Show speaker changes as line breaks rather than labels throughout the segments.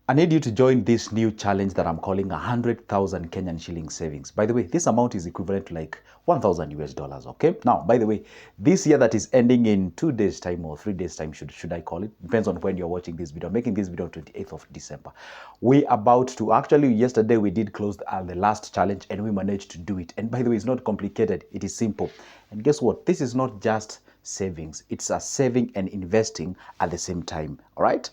I need you to join this new challenge that I'm calling 100,000 Kenyan shilling savings. By the way, this amount is equivalent to like 1,000 US dollars, okay? Now, by the way, this year that is ending in 2 days time or 3 days time, should I call it? Depends on when you're watching this video. I'm making this video on 28th of December. We about to, actually yesterday we did close the last challenge and we managed to do it. And by the way, it's not complicated. It is simple. And guess what? This is not just savings. It's a saving and investing at the same time, all right?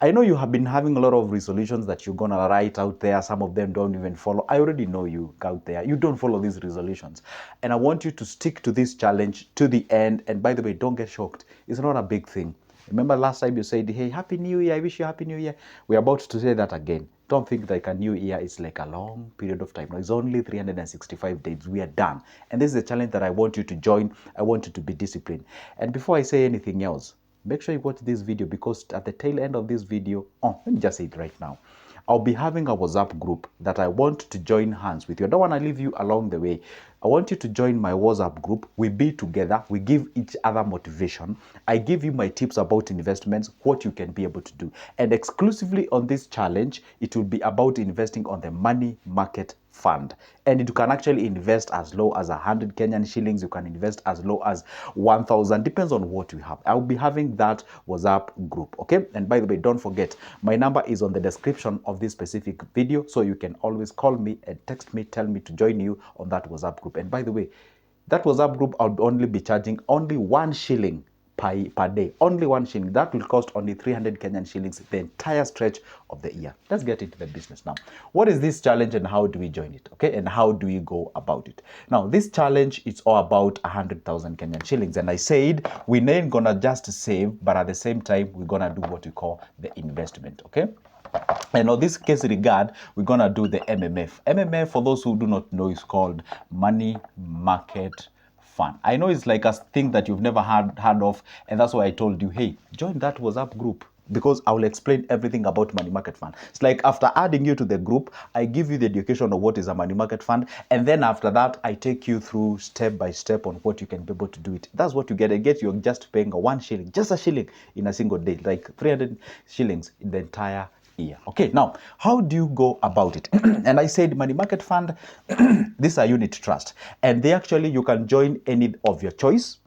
I know you have been having a lot of resolutions that you're going to write out there. Some of them don't even follow. I already know you out there. You don't follow these resolutions. And I want you to stick to this challenge to the end. And by the way, don't get shocked. It's not a big thing. Remember last time you said, hey, Happy New Year. I wish you Happy New Year. We're about to say that again. Don't think like a new year is like a long period of time. No, it's only 365 days. We are done. And this is a challenge that I want you to join. I want you to be disciplined. And before I say anything else, make sure you watch this video, because at the tail end of this video, let me just say it right now. I'll be having a WhatsApp group that I want to join hands with you. I don't want to leave you along the way. I want you to join my WhatsApp group. We be together. We give each other motivation. I give you my tips about investments, what you can be able to do. And exclusively on this challenge, it will be about investing on the money market fund. And you can actually invest as low as 100 Kenyan shillings. You can invest as low as 1,000. Depends on what you have. I'll be having that WhatsApp group. Okay. And by the way, don't forget, my number is on the description of this specific video. So you can always call me and text me, tell me to join you on that WhatsApp group. And by the way, that WhatsApp group, I'll only be charging only 1 shilling per day. Only 1 shilling. That will cost only 300 Kenyan shillings the entire stretch of the year. Let's get into the business now. What is this challenge and how do we join it? Okay, and how do we go about it? Now, this challenge is all about 100,000 Kenyan shillings. And I said we ain't gonna just save, but at the same time, we're gonna do what we call the investment. Okay. And on this case regard, we're going to do the MMF. MMF, for those who do not know, is called Money Market Fund. I know it's like a thing that you've never heard of, and that's why I told you, hey, join that WhatsApp group, because I will explain everything about money market fund. It's like after adding you to the group, I give you the education of what is a money market fund. And then after that, I take you through step by step on what you can be able to do it. That's what you get. You're just paying 1 shilling, just a shilling in a single day, like 300 shillings in the entire year. Okay, now, how do you go about it? And I said money market fund, these are unit trust. And they actually, you can join any of your choice.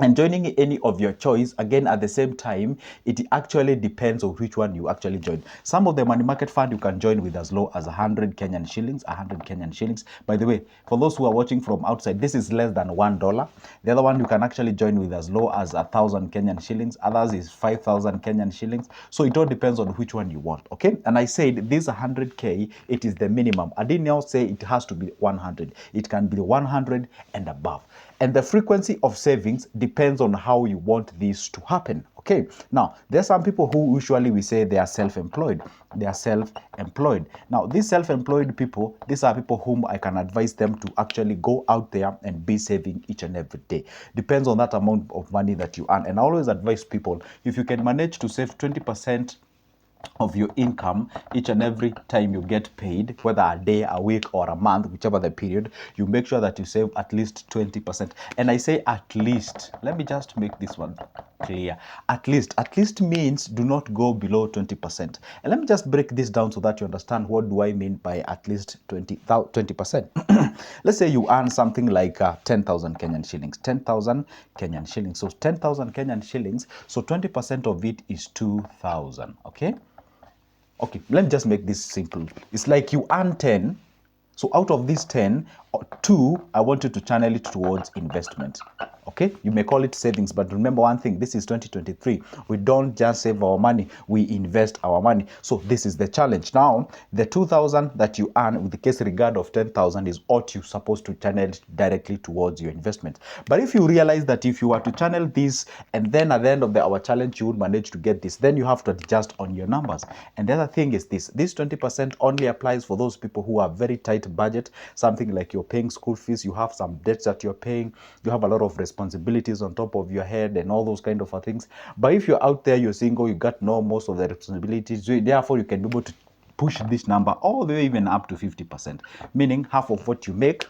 And joining any of your choice, again, at the same time, it actually depends on which one you actually join. Some of the money market fund you can join with as low as 100 Kenyan shillings, 100 Kenyan shillings. By the way, for those who are watching from outside, this is less than $1. The other one you can actually join with as low as 1,000 Kenyan shillings. Others is 5,000 Kenyan shillings. So it all depends on which one you want, okay? And I said this 100K, it is the minimum. I didn't now say it has to be 100. It can be 100 and above. And the frequency of savings depends on how you want this to happen. Okay, now there's some people who usually we say they are self-employed. They are self-employed. Now, these self-employed people, these are people whom I can advise them to actually go out there and be saving each and every day. Depends on that amount of money that you earn. And I always advise people, if you can manage to save 20% of your income each and every time you get paid, whether a day, a week, or a month, whichever the period, you make sure that you save at least 20%. And I say at least, let me just make this one clear. At least means do not go below 20%. And let me just break this down so that you understand what do I mean by at least 20%. Let's say you earn something like 10,000 Kenyan shillings. 10,000 Kenyan shillings. So 10,000 Kenyan shillings. So 20% of it is 2,000. Okay. Okay, let me just make this simple. It's like you earn 10. So out of these 10, 2, I want you to channel it towards investment. Okay, you may call it savings, but remember one thing, this is 2023. We don't just save our money, we invest our money. So this is the challenge. Now, the 2,000 that you earn with the case regard of 10,000 is what you're supposed to channel directly towards your investment. But if you realize that if you were to channel this and then at the end of our challenge, you would manage to get this, then you have to adjust on your numbers. And the other thing is this 20% only applies for those people who have very tight budget, something like you're paying school fees, you have some debts that you're paying, you have a lot of responsibilities on top of your head and all those kind of things. But if you're out there, you're single, you got most of the responsibilities, therefore you can be able to push this number all the way even up to 50%, meaning half of what you make,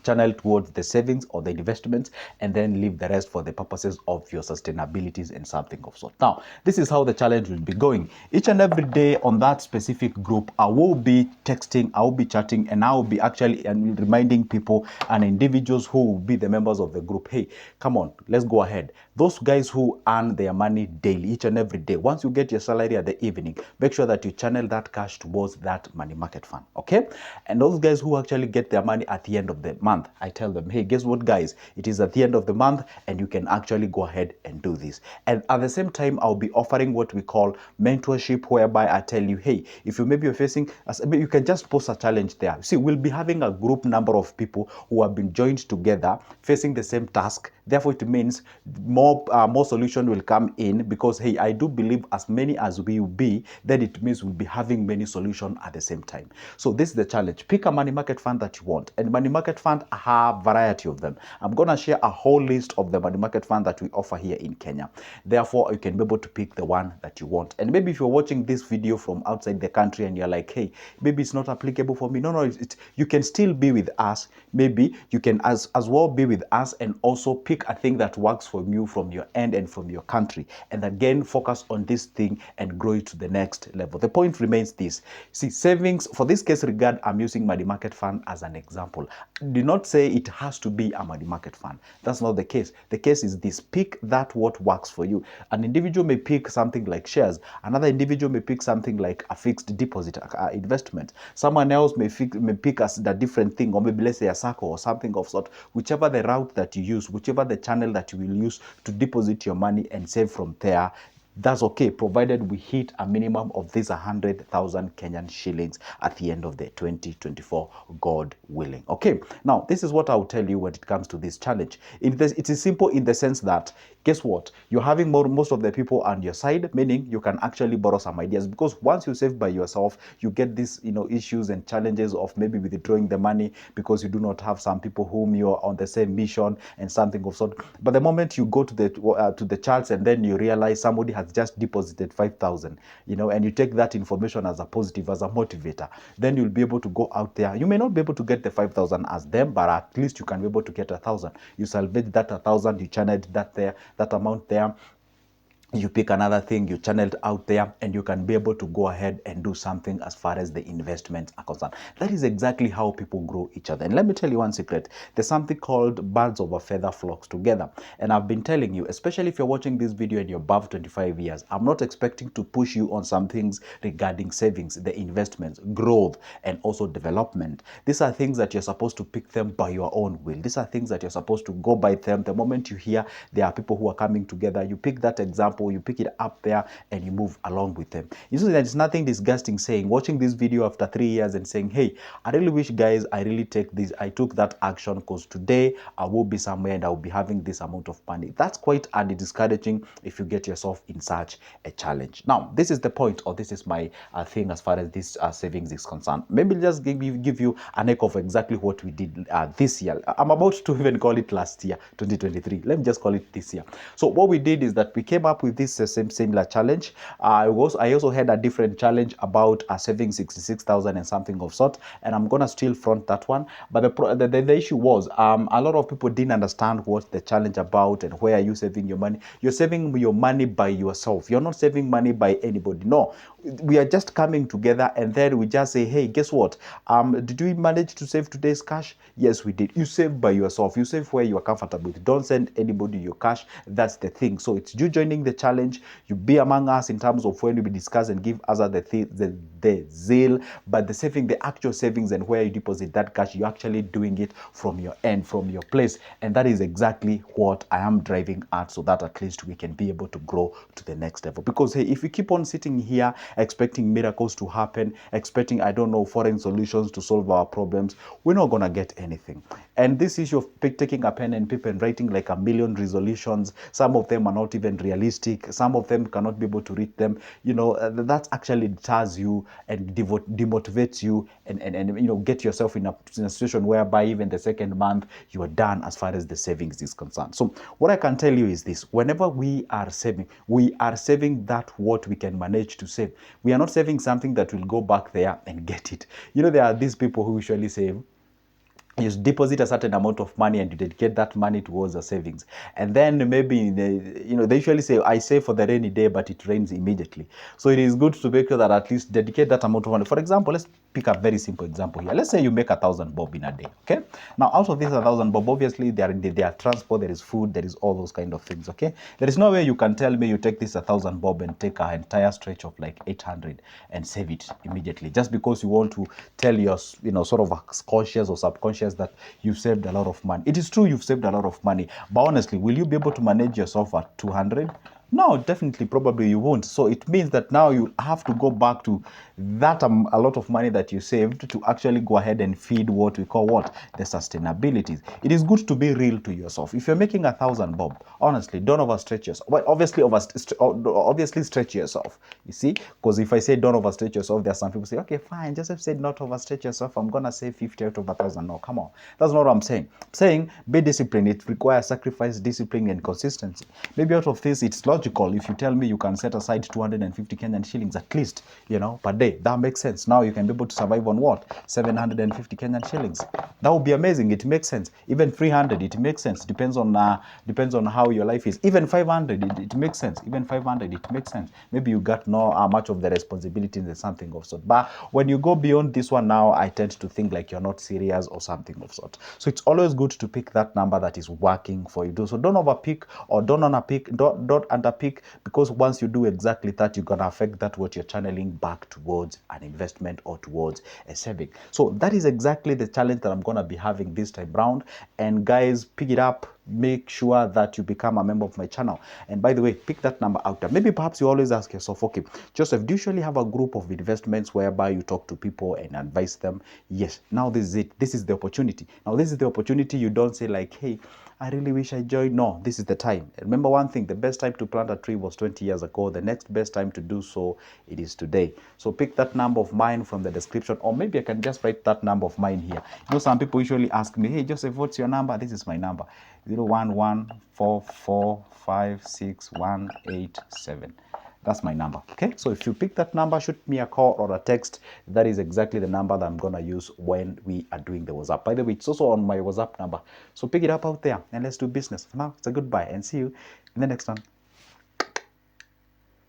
channel towards the savings or the investments, and then leave the rest for the purposes of your sustainabilities and something of sort. Now, this is how the challenge will be going. Each and every day on that specific group, I will be texting, I will be chatting, and I will be actually reminding people and individuals who will be the members of the group, hey, come on, let's go ahead. Those guys who earn their money daily, each and every day, once you get your salary at the evening, make sure that you channel that cash towards that money market fund, okay? And those guys who actually get their money at the end of the month, I tell them, hey, guess what, guys? It is at the end of the month, and you can actually go ahead and do this. And at the same time, I'll be offering what we call mentorship, whereby I tell you, hey, if you maybe you're facing, you can just post a challenge there. See, we'll be having a group number of people who have been joined together facing the same task. Therefore, it means more solution will come in, because hey, I do believe as many as we will be, then it means we'll be having many solutions at the same time. So this is the challenge. Pick a money market fund that you want, and money market fund, I have a variety of them. I'm gonna share a whole list of the money market fund that we offer here in Kenya. Therefore, you can be able to pick the one that you want. And maybe if you're watching this video from outside the country and you're like, hey, maybe it's not applicable for me. No, you can still be with us. Maybe you can as well be with us and also pick a thing that works for you from your end and from your country, and again focus on this thing and grow it to the next level. The point remains this. See, savings, for this case regard, I'm using money market fund as an example. Do not say it has to be a money market fund. That's not the case. The case is this: pick that what works for you. An individual may pick something like shares, another individual may pick something like a fixed deposit investment, someone else may pick a different thing, or maybe let's say a circle or something of sort. Whichever the route that you use, whichever the channel that you will use to deposit your money and save from there, that's okay, provided we hit a minimum of this 100,000 Kenyan shillings at the end of the 2024, God willing. Okay, now this is what I'll tell you when it comes to this challenge. It is simple in the sense that, guess what? You're having most of the people on your side, meaning you can actually borrow some ideas, because once you save by yourself, you get these issues and challenges of maybe withdrawing the money because you do not have some people whom you're on the same mission and something of sort. But the moment you go to the charts and then you realize somebody has just deposited 5,000, and you take that information as a positive, as a motivator, then you'll be able to go out there. You may not be able to get the 5,000 as them, but at least you can be able to get 1,000. You salvage that 1,000, you channeled that amount there. You pick another thing, you channel it out there, and you can be able to go ahead and do something as far as the investments are concerned. That is exactly how people grow each other. And let me tell you one secret. There's something called birds of a feather flocks together. And I've been telling you, especially if you're watching this video and you're above 25 years, I'm not expecting to push you on some things regarding savings, the investments, growth, and also development. These are things that you're supposed to pick them by your own will. These are things that you're supposed to go by them. The moment you hear there are people who are coming together, you pick that example, you pick it up there, and you move along with them. You see, there's nothing disgusting saying, watching this video after 3 years and saying, hey, I really wish, guys, I took that action, because today I will be somewhere and I will be having this amount of money. That's quite discouraging if you get yourself in such a challenge. Now, this is the point, or this is my thing as far as this savings is concerned. Maybe just give you an echo of exactly what we did this year. I'm about to even call it last year, 2023. Let me just call it this year. So what we did is that we came up with this similar challenge. I also had a different challenge about saving 66,000 and something of sort, and I'm gonna still front that one. But the issue was a lot of people didn't understand what the challenge about and where are you saving your money. You're saving your money by yourself. You're not saving money by anybody. No, we are just coming together, and then we just say, hey, guess what? Did we manage to save today's cash? Yes, we did. You save by yourself. You save where you are comfortable with. Don't send anybody your cash. That's the thing. So it's you joining the challenge. You be among us in terms of when we discuss and give us the zeal, but the saving, the actual savings and where you deposit that cash, you're actually doing it from your end, from your place. And that is exactly what I am driving at, so that at least we can be able to grow to the next level. Because hey, if we keep on sitting here expecting miracles to happen, expecting, I don't know, foreign solutions to solve our problems, we're not gonna get anything. And this issue of taking a pen and paper and writing like a million resolutions, some of them are not even realistic, some of them cannot be able to read them, that actually deters you and demotivates you, and get yourself in a situation whereby even the second month you are done as far as the savings is concerned. So what I can tell you is this: whenever we are saving that what we can manage to save. We are not saving something that will go back there and get it. There are these people who usually save you deposit a certain amount of money and you dedicate that money towards the savings. And then maybe they usually say, I save for the rainy day, but it rains immediately. So it is good to make sure that at least dedicate that amount of money. For example, let's pick a very simple example here. Let's say you make 1,000 bob in a day. Okay, now out of this 1,000 bob, obviously there are transport, there is food, there is all those kind of things. Okay, there is no way you can tell me you take this 1,000 bob and take an entire stretch of like 800 and save it immediately, just because you want to tell your sort of conscious or subconscious that you've saved a lot of money. It is true you've saved a lot of money, but honestly, will you be able to manage yourself at 200? No, definitely, probably you won't. So it means that now you have to go back to that a lot of money that you saved to actually go ahead and feed what we call what? The sustainability. It is good to be real to yourself. If you're making 1,000 bob, honestly, don't overstretch yourself. Well, obviously stretch yourself. You see, because if I say don't overstretch yourself, there are some people say, okay, fine. Joseph said not overstretch yourself. I'm gonna save 50 out of 1,000. No, come on, that's not what I'm saying. I'm saying be disciplined. It requires sacrifice, discipline, and consistency. Maybe out of this, it's logical if you tell me you can set aside 250 Kenyan shillings at least, per day. That makes sense. Now you can be able to survive on what? 750 Kenyan shillings. That would be amazing. It makes sense. Even 300, it makes sense. Depends on how your life is. Even 500, it makes sense. Even 500, it makes sense. Maybe you got no much of the responsibility in something of sort. But when you go beyond this one now, I tend to think like you're not serious or something of sort. So it's always good to pick that number that is working for you. So don't overpick or don't underpick, because once you do exactly that, you're gonna affect that what you're channeling back towards an investment or towards a saving. So that is exactly the challenge that I'm gonna be having this time round. And guys, pick it up. Make sure that you become a member of my channel. And by the way, pick that number out there. Maybe perhaps you always ask yourself, okay, Joseph, do you usually have a group of investments whereby you talk to people and advise them? Yes. Now this is it. This is the opportunity. Now this is the opportunity. You don't say like, hey, I really wish I joined. No, this is the time. Remember one thing, the best time to plant a tree was 20 years ago. The next best time to do so, it is today. So pick that number of mine from the description, or maybe I can just write that number of mine here. Some people usually ask me, hey, Joseph, what's your number? This is my number, 01144561887. That's my number. Okay, so if you pick that number, shoot me a call or a text. That is exactly the number that I'm gonna use when we are doing the WhatsApp. By the way, it's also on my WhatsApp number. So pick it up out there and let's do business. For now, it's a goodbye and see you in the next one.